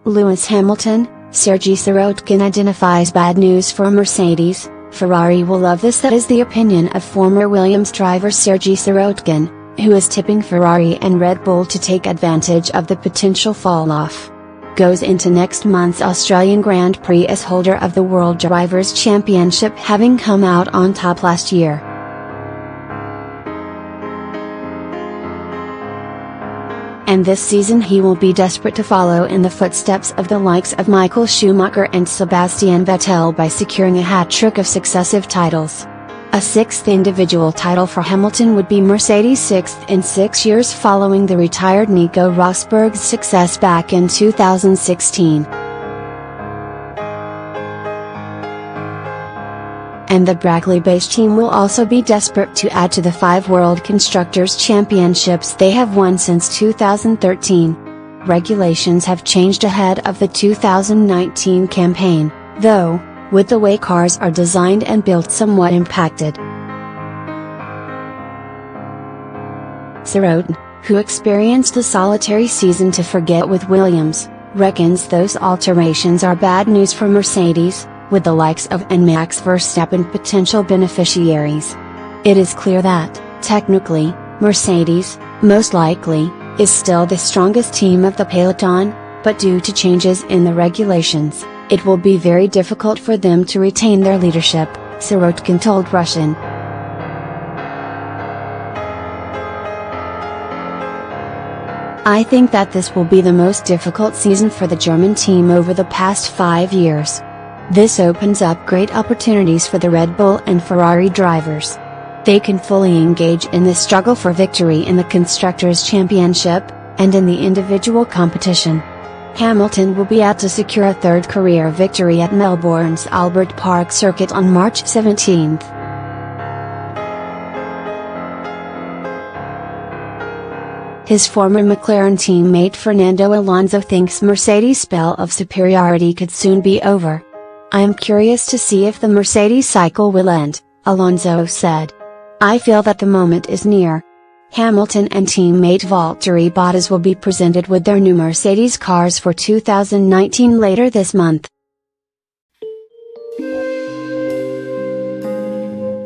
Lewis Hamilton, Sergey Sirotkin identifies bad news for Mercedes. Ferrari will love this. That is the opinion of former Williams driver Sergey Sirotkin, who is tipping Ferrari and Red Bull to take advantage of the potential fall-off. Goes into next month's Australian Grand Prix as holder of the World Drivers' Championship, having come out on top last year. And this season he will be desperate to follow in the footsteps of the likes of Michael Schumacher and Sebastian Vettel by securing a hat-trick of successive titles. A sixth individual title for Hamilton would be Mercedes' sixth in 6 years, following the retired Nico Rosberg's success back in 2016. And the Brackley-based team will also be desperate to add to the 5 World Constructors' Championships they have won since 2013. Regulations have changed ahead of the 2019 campaign, though, with the way cars are designed and built, somewhat impacted. Sirotkin, who experienced a solitary season to forget with Williams, reckons those alterations are bad news for Mercedes, with the likes of and Max Verstappen potential beneficiaries. It is clear that, technically, Mercedes, most likely, is still the strongest team of the peloton, but due to changes in the regulations, it will be very difficult for them to retain their leadership, Sirotkin told Russian. I think that this will be the most difficult season for the German team over the past 5 years. This opens up great opportunities for the Red Bull and Ferrari drivers. They can fully engage in the struggle for victory in the Constructors' Championship, and in the individual competition. Hamilton will be out to secure a third career victory at Melbourne's Albert Park circuit on March 17. His former McLaren teammate Fernando Alonso thinks Mercedes' spell of superiority could soon be over. "I am curious to see if the Mercedes cycle will end," Alonso said. "I feel that the moment is near." Hamilton and teammate Valtteri Bottas will be presented with their new Mercedes cars for 2019 later this month.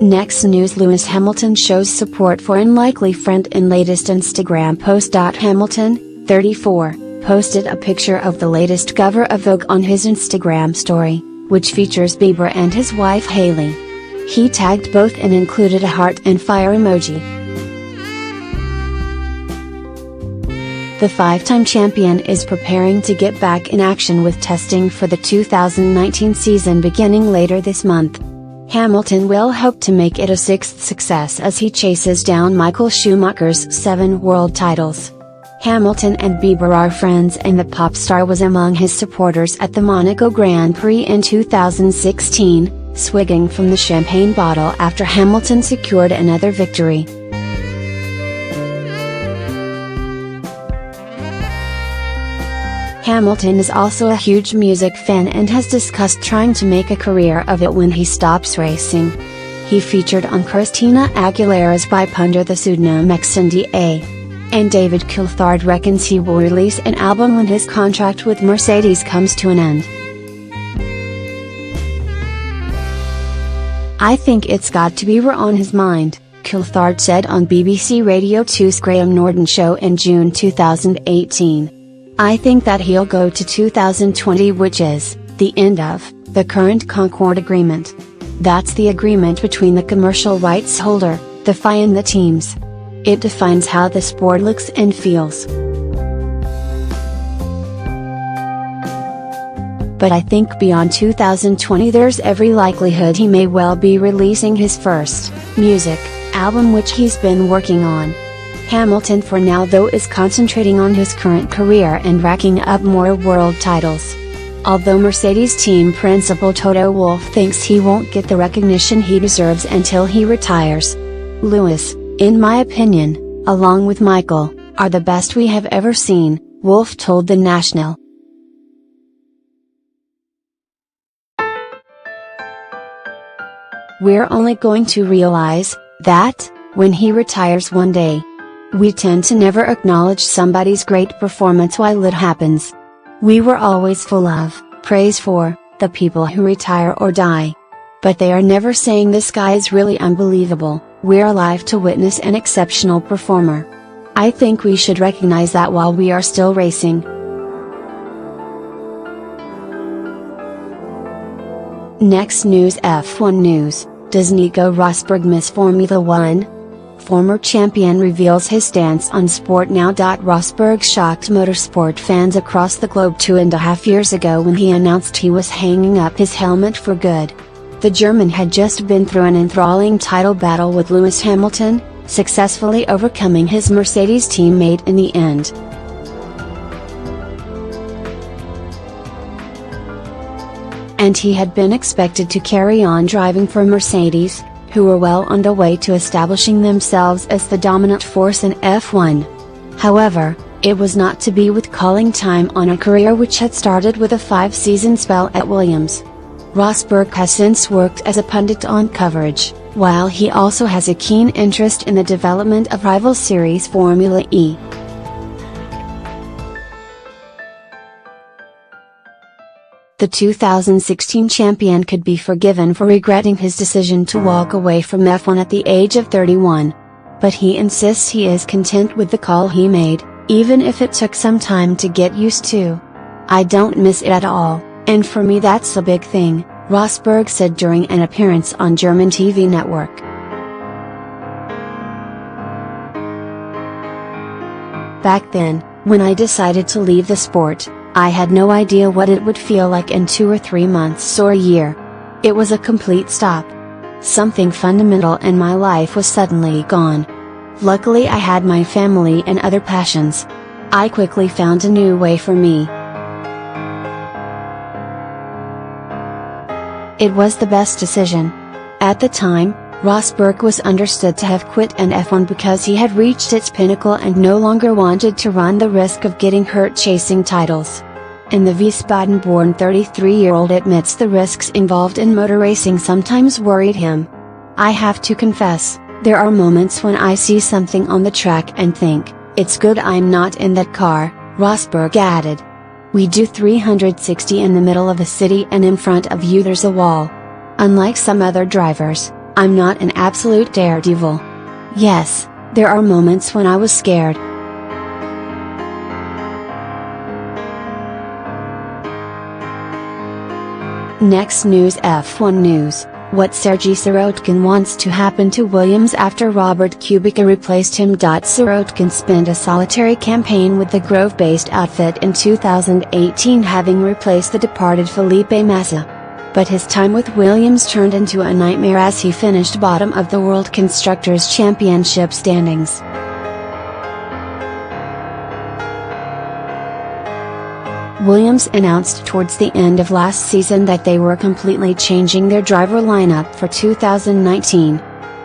Next news: Lewis Hamilton shows support for unlikely friend in latest Instagram post. Hamilton, 34, posted a picture of the latest cover of Vogue on his Instagram story, which features Bieber and his wife Hailey. He tagged both and included a heart and fire emoji. The 5-time champion is preparing to get back in action with testing for the 2019 season beginning later this month. Hamilton will hope to make it a 6th success as he chases down Michael Schumacher's 7 world titles. Hamilton and Bieber are friends, and the pop star was among his supporters at the Monaco Grand Prix in 2016, swigging from the champagne bottle after Hamilton secured another victory. Hamilton is also a huge music fan and has discussed trying to make a career of it when he stops racing. He featured on Christina Aguilera's Pipe under the pseudonym XNDA. And David Coulthard reckons he will release an album when his contract with Mercedes comes to an end. "I think it's got to be we're on his mind," Coulthard said on BBC Radio 2's Graham Norton show in June 2018. "I think that he'll go to 2020, which is the end of the current Concord Agreement. That's the agreement between the commercial rights holder, the FIA, and the teams. It defines how the sport looks and feels. But I think beyond 2020 there's every likelihood he may well be releasing his first music album, which he's been working on." Hamilton for now though is concentrating on his current career and racking up more world titles. Although Mercedes team principal Toto Wolff thinks he won't get the recognition he deserves until he retires. "Lewis, in my opinion, along with Michael, are the best we have ever seen," Wolff told The National. "We're only going to realize that when he retires one day. We tend to never acknowledge somebody's great performance while it happens. We were always full of praise for the people who retire or die. But they are never saying this guy is really unbelievable, we're alive to witness an exceptional performer. I think we should recognize that while we are still racing. Next news, F1 news. Does Nico Rosberg miss Formula 1? Former champion reveals his stance on sport now. Rosberg shocked motorsport fans across the globe 2.5 years ago when he announced he was hanging up his helmet for good. The German had just been through an enthralling title battle with Lewis Hamilton, successfully overcoming his Mercedes teammate in the end. And he had been expected to carry on driving for Mercedes, who were well on the way to establishing themselves as the dominant force in F1. However, it was not to be, with calling time on a career which had started with a 5-season spell at Williams. Rosberg has since worked as a pundit on coverage, while he also has a keen interest in the development of rival series Formula E. The 2016 champion could be forgiven for regretting his decision to walk away from F1 at the age of 31. But he insists he is content with the call he made, even if it took some time to get used to. "I don't miss it at all, and for me that's a big thing," Rosberg said during an appearance on German TV network. "Back then, when I decided to leave the sport, I had no idea what it would feel like in 2 or 3 months or a year. It was a complete stop. Something fundamental in my life was suddenly gone. Luckily I had my family and other passions. I quickly found a new way for me. It was the best decision." At the time, Rosberg was understood to have quit an F1 because he had reached its pinnacle and no longer wanted to run the risk of getting hurt chasing titles. And the Wiesbaden-born 33-year-old admits the risks involved in motor racing sometimes worried him. "I have to confess, there are moments when I see something on the track and think, it's good I'm not in that car," Rosberg added. "We do 360 in the middle of a city and in front of you there's a wall. Unlike some other drivers, I'm not an absolute daredevil. Yes, there are moments when I was scared." Next news, F1 news. What Sergey Sirotkin wants to happen to Williams after Robert Kubica replaced him. Sirotkin spent a solitary campaign with the Grove-based outfit in 2018, having replaced the departed Felipe Massa. But his time with Williams turned into a nightmare as he finished bottom of the World Constructors' Championship standings. Williams announced towards the end of last season that they were completely changing their driver lineup for 2019.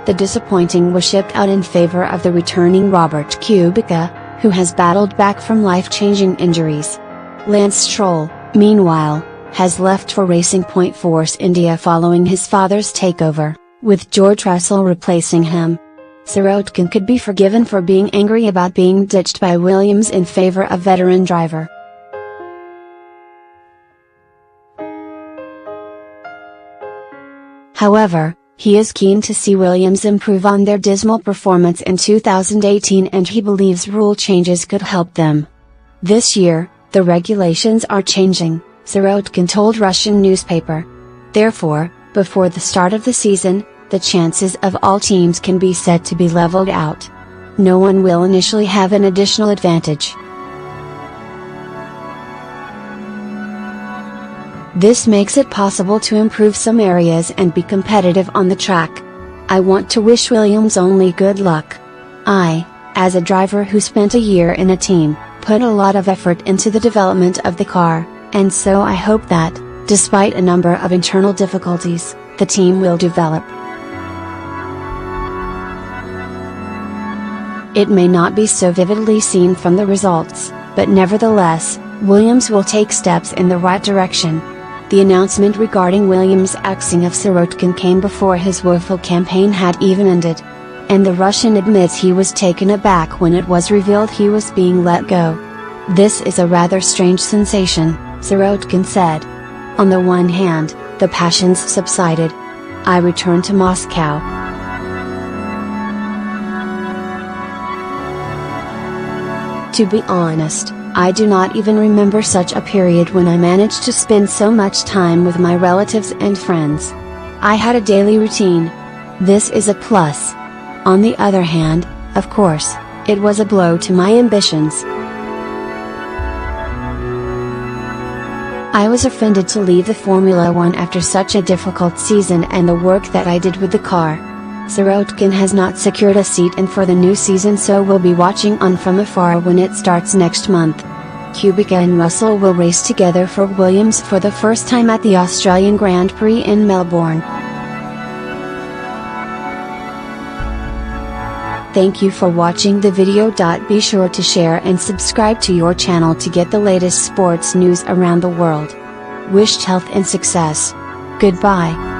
The disappointing was shipped out in favor of the returning Robert Kubica, who has battled back from life-changing injuries. Lance Stroll, meanwhile, has left for Racing Point Force India following his father's takeover, with George Russell replacing him. Sirotkin could be forgiven for being angry about being ditched by Williams in favor of veteran driver. However, he is keen to see Williams improve on their dismal performance in 2018 and he believes rule changes could help them. "This year, the regulations are changing," Sirotkin told Russian newspaper. "Therefore, before the start of the season, the chances of all teams can be said to be leveled out. No one will initially have an additional advantage. This makes it possible to improve some areas and be competitive on the track. I want to wish Williams only good luck. I, as a driver who spent a year in a team, put a lot of effort into the development of the car, and so I hope that, despite a number of internal difficulties, the team will develop. It may not be so vividly seen from the results, but nevertheless, Williams will take steps in the right direction." The announcement regarding Williams' axing of Sirotkin came before his woeful campaign had even ended. And the Russian admits he was taken aback when it was revealed he was being let go. This is a rather strange sensation, Sirotkin said. On the one hand, the passions subsided. I returned to Moscow. To be honest, I do not even remember such a period when I managed to spend so much time with my relatives and friends. I had a daily routine. This is a plus. On the other hand, of course, it was a blow to my ambitions. I was offended to leave the Formula One after such a difficult season and the work that I did with the car. Sirotkin has not secured a seat in for the new season, so we'll be watching on from afar when it starts next month. Kubica and Russell will race together for Williams for the first time at the Australian Grand Prix in Melbourne. Thank you for watching the video. Be sure to share and subscribe to your channel to get the latest sports news around the world. Wished health and success. Goodbye.